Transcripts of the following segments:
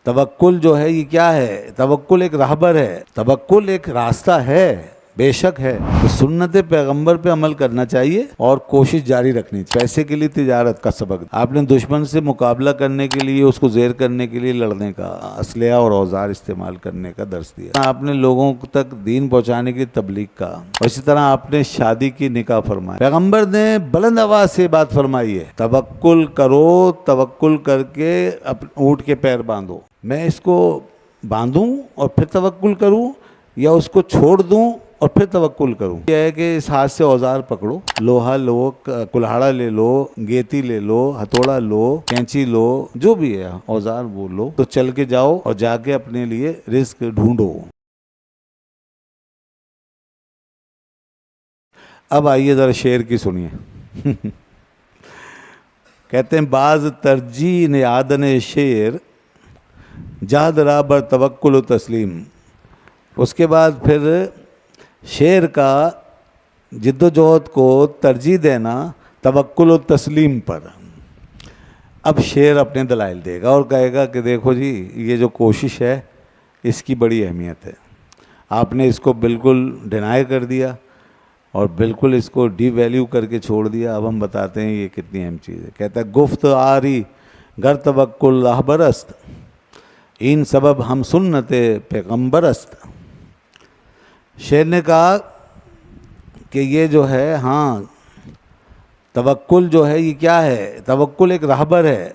توکل جو ہے یہ کیا ہے؟ توکل ایک راہبر ہے، توکل ایک راستہ ہے، بے شک ہے۔ تو سنت پیغمبر پہ عمل کرنا چاہیے اور کوشش جاری رکھنی چاہیے۔ پیسے کے لیے تجارت کا سبق، آپ نے دشمن سے مقابلہ کرنے کے لیے، اس کو زیر کرنے کے لیے لڑنے کا، اسلحہ اور اوزار استعمال کرنے کا درس دیا۔ آپ نے لوگوں تک دین پہنچانے کی تبلیغ کا، اور اسی طرح آپ نے شادی کی نکاح فرمایا۔ پیغمبر نے بلند آواز سے بات فرمائی ہے، توکل کرو، توکل کر کے اونٹ کے پیر باندھو۔ میں اس کو باندھوں اور پھر توکل کروں، یا اس کو چھوڑ دوں اور پھر توکل کروں؟ یہ ہے کہ اس ہاتھ سے اوزار پکڑو، لوہا لو، کلہاڑا لے لو، گیتی لے لو، ہتھوڑا لو، کینچی لو، جو بھی ہے اوزار وہ لو، تو چل کے جاؤ اور جا کے اپنے لیے رزق ڈھونڈو۔ اب آئیے ذرا شعر کی سنیے۔ کہتے ہیں بعض ترجیح نیادن شعر جہد را بر توکل و تسلیم۔ اس کے بعد پھر شعر کا جد و جہد کو ترجیح دینا توکل و تسلیم پر۔ اب شعر اپنے دلائل دے گا اور کہے گا کہ دیکھو جی یہ جو کوشش ہے اس کی بڑی اہمیت ہے، آپ نے اس کو بالکل ڈینائی کر دیا اور بالکل اس کو ڈی ویلیو کر کے چھوڑ دیا۔ اب ہم بتاتے ہیں یہ کتنی اہم چیز ہے۔ کہتا ہے گفت آری گر توکل راہبر است، این سبب ہم سنت پیغمبر است۔ شعر نے کہا کہ یہ جو ہے، ہاں توکل جو ہے یہ کیا ہے؟ توکل ایک راہبر ہے۔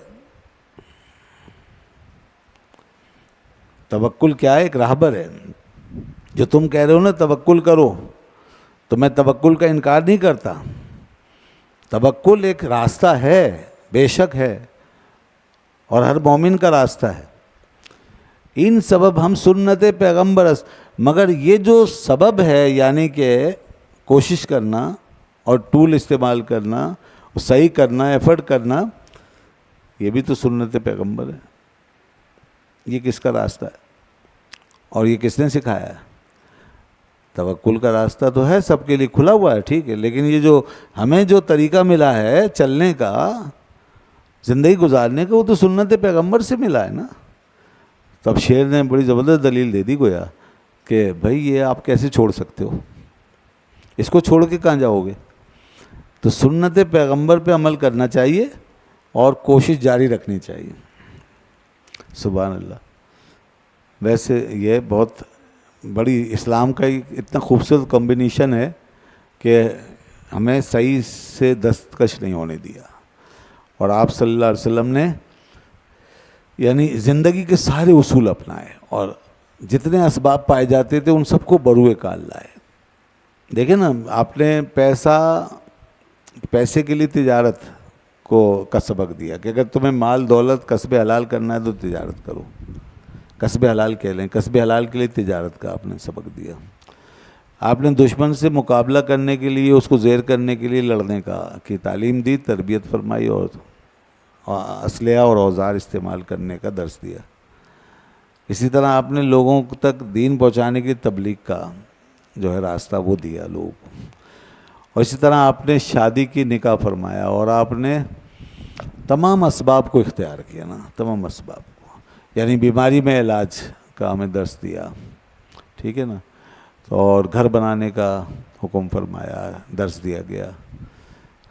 توکل کیا ہے؟ ایک راہبر ہے۔ جو تم کہہ رہے ہو نا توکل کرو، تو میں توکل کا انکار نہیں کرتا۔ توکل ایک راستہ ہے، بے شک ہے، اور ہر مومن کا راستہ ہے۔ ان سبب ہم سنت پیغمبر است، مگر یہ جو سبب ہے یعنی کہ کوشش کرنا اور ٹول استعمال کرنا، صحیح کرنا، ایفرٹ کرنا، یہ بھی تو سنت پیغمبر ہے۔ یہ کس کا راستہ ہے اور یہ کس نے سکھایا ہے؟ توکل کا راستہ تو ہے سب کے لیے کھلا ہوا ہے، ٹھیک ہے، لیکن یہ جو ہمیں جو طریقہ ملا ہے چلنے کا، زندگی گزارنے کا، وہ تو سنت پیغمبر سے ملا ہے نا۔ تو اب شعر نے بڑی زبردست دلیل دے دی گویا کہ بھائی یہ آپ کیسے چھوڑ سکتے ہو، اس کو چھوڑ کے کہاں جاؤ گے؟ تو سنت پیغمبر پہ عمل کرنا چاہیے اور کوشش جاری رکھنی چاہیے۔ سبحان اللہ۔ ویسے یہ بہت بڑی اسلام کا اتنا خوبصورت کمبینیشن ہے کہ ہمیں صحیح سے دستکش نہیں ہونے دیا، اور آپ صلی اللہ علیہ وسلم نے یعنی زندگی کے سارے اصول اپنائے، اور جتنے اسباب پائے جاتے تھے ان سب کو بروئے کار لائے۔ دیکھیں نا، آپ نے پیسے کے لیے تجارت کا سبق دیا کہ اگر تمہیں مال دولت کسب حلال کرنا ہے تو تجارت کرو، کسب حلال کہہ لیں، کسب حلال کے لیے تجارت کا آپ نے سبق دیا۔ آپ نے دشمن سے مقابلہ کرنے کے لیے، اس کو زیر کرنے کے لیے لڑنے کی تعلیم دی، تربیت فرمائی، اور اسلحہ اور اوزار استعمال کرنے کا درس دیا۔ اسی طرح آپ نے لوگوں تک دین پہنچانے کی تبلیغ کا جو ہے راستہ وہ دیا لوگوں کو، اور اسی طرح آپ نے شادی کی نکاح فرمایا، اور آپ نے تمام اسباب کو اختیار کیا نا، تمام اسباب کو، یعنی بیماری میں علاج کا ہمیں درس دیا، ٹھیک ہے نا، اور گھر بنانے کا حکم فرمایا، درس دیا گیا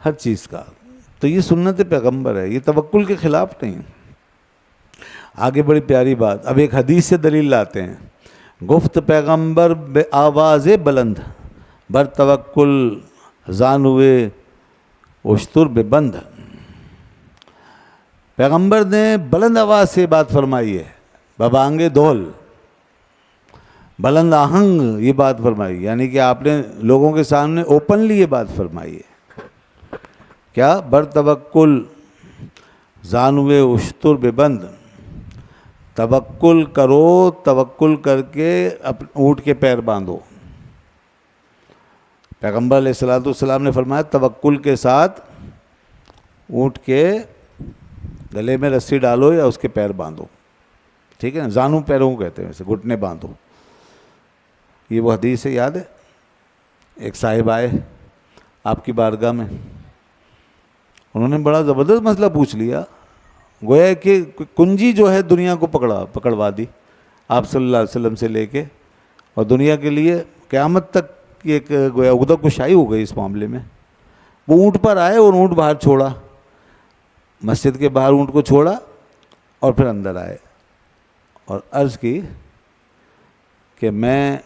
ہر چیز کا۔ تو یہ سنت پیغمبر ہے، یہ توکل کے خلاف نہیں۔ آگے بڑی پیاری بات، اب ایک حدیث سے دلیل لاتے ہیں۔ گفت پیغمبر بے آواز بلند، بر توکل زانوے اشتر بے بند۔ پیغمبر نے بلند آواز سے بات فرمائی ہے، ببانگ دول، بلند آہنگ یہ بات فرمائی، یعنی کہ آپ نے لوگوں کے سامنے اوپنلی یہ بات فرمائی ہے۔ کیا؟ بر توکل زانوے اشتر بے بند، توکل کرو، توکل کر کے اونٹ کے پیر باندھو۔ پیغمبر علیہ السلام نے فرمایا توکل کے ساتھ اونٹ کے گلے میں رسی ڈالو یا اس کے پیر باندھو، ٹھیک ہے نا، زانو پیروں کو کہتے ہیں، ویسے گھٹنے باندھو۔ یہ وہ حدیث ہے، یاد ہے؟ ایک صاحب آئے آپ کی بارگاہ میں، انہوں نے بڑا زبردست مسئلہ پوچھ لیا، گویا کہ کنجی جو ہے دنیا کو پکڑوا دی آپ صلی اللہ علیہ وسلم سے لے کے، اور دنیا کے لیے قیامت تک ایک گویا عقدہ کشائی ہو گئی اس معاملے میں۔ وہ اونٹ پر آئے اور اونٹ باہر چھوڑا، مسجد کے باہر اونٹ کو چھوڑا اور پھر اندر آئے اور عرض کی کہ میں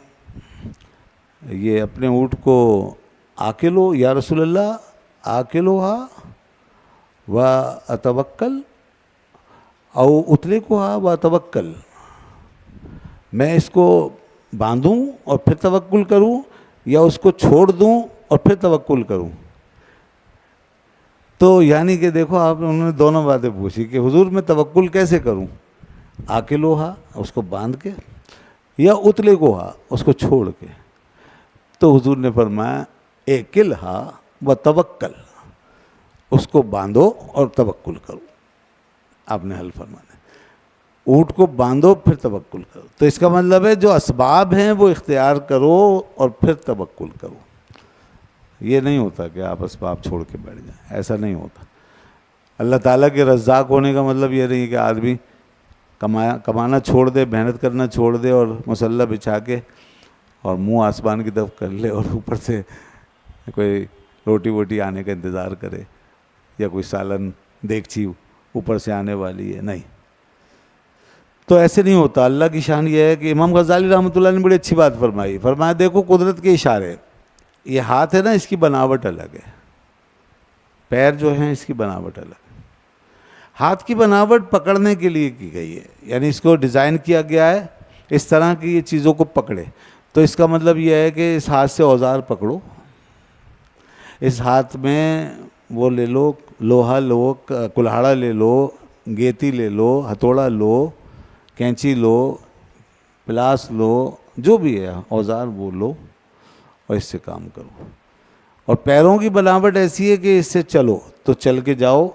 یہ اپنے اونٹ کو آکلو یا رسول اللہ، آکلوہا و اتوکل او اترکوہا و اتوکل، میں اس کو باندھوں اور پھر توکل کروں یا اس کو چھوڑ دوں اور پھر توکل کروں؟ تو یعنی کہ دیکھو آپ، انہوں نے دونوں باتیں پوچھی کہ حضور میں توکل کیسے کروں، آکلوہا اس کو باندھ کے یا اترکوہا اس کو چھوڑ کے؟ تو حضور نے فرمایا ایکلہا و توکل، اس کو باندھو اور توکل کرو۔ آپ نے حل فرمانا، اونٹ کو باندھو پھر توکل کرو۔ تو اس کا مطلب ہے جو اسباب ہیں وہ اختیار کرو اور پھر توکل کرو۔ یہ نہیں ہوتا کہ آپ اسباب چھوڑ کے بیٹھ جائیں، ایسا نہیں ہوتا۔ اللہ تعالیٰ کے رزاق ہونے کا مطلب یہ نہیں کہ آدمی کمانا چھوڑ دے، محنت کرنا چھوڑ دے اور مسلح بچھا کے اور منہ آسمان کی طرف کر لے اور اوپر سے کوئی روٹی ووٹی آنے کا انتظار کرے یا کوئی سالن دیگچی اوپر سے آنے والی ہے، نہیں۔ تو ایسے نہیں ہوتا۔ اللہ کی شان یہ ہے کہ امام غزالی رحمۃ اللہ نے بڑی اچھی بات فرمائی، فرمایا دیکھو قدرت کے اشارے، یہ ہاتھ ہے نا، اس کی بناوٹ الگ ہے، پیر جو ہیں اس کی بناوٹ الگ ہے۔ ہاتھ کی بناوٹ پکڑنے کے لیے کی گئی ہے، یعنی اس کو ڈیزائن کیا گیا ہے اس طرح کی یہ چیزوں کو پکڑے۔ تو اس کا مطلب یہ ہے کہ اس ہاتھ سے اوزار پکڑو، اس ہاتھ میں وہ لے لو، لوہا لو، کلہاڑا لے لو، گیتی لے لو، ہتھوڑا لو، کینچی لو، پلاس لو، جو بھی ہے اوزار وہ لو اور اس سے کام کرو۔ اور پیروں کی بناوٹ ایسی ہے کہ اس سے چلو تو چل کے جاؤ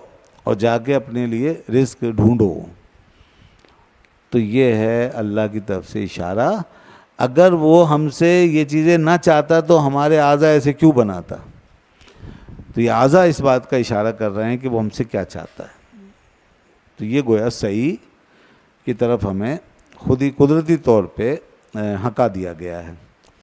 اور جا کے اپنے لیے رزق ڈھونڈو۔ تو یہ ہے اللہ کی طرف سے اشارہ۔ اگر وہ ہم سے یہ چیزیں نہ چاہتا تو ہمارے اعضاء ایسے کیوں بناتا؟ تو یہ اعضاء اس بات کا اشارہ کر رہے ہیں کہ وہ ہم سے کیا چاہتا ہے۔ تو یہ گویا صحیح کی طرف ہمیں خود ہی قدرتی طور پہ ہکا دیا گیا ہے۔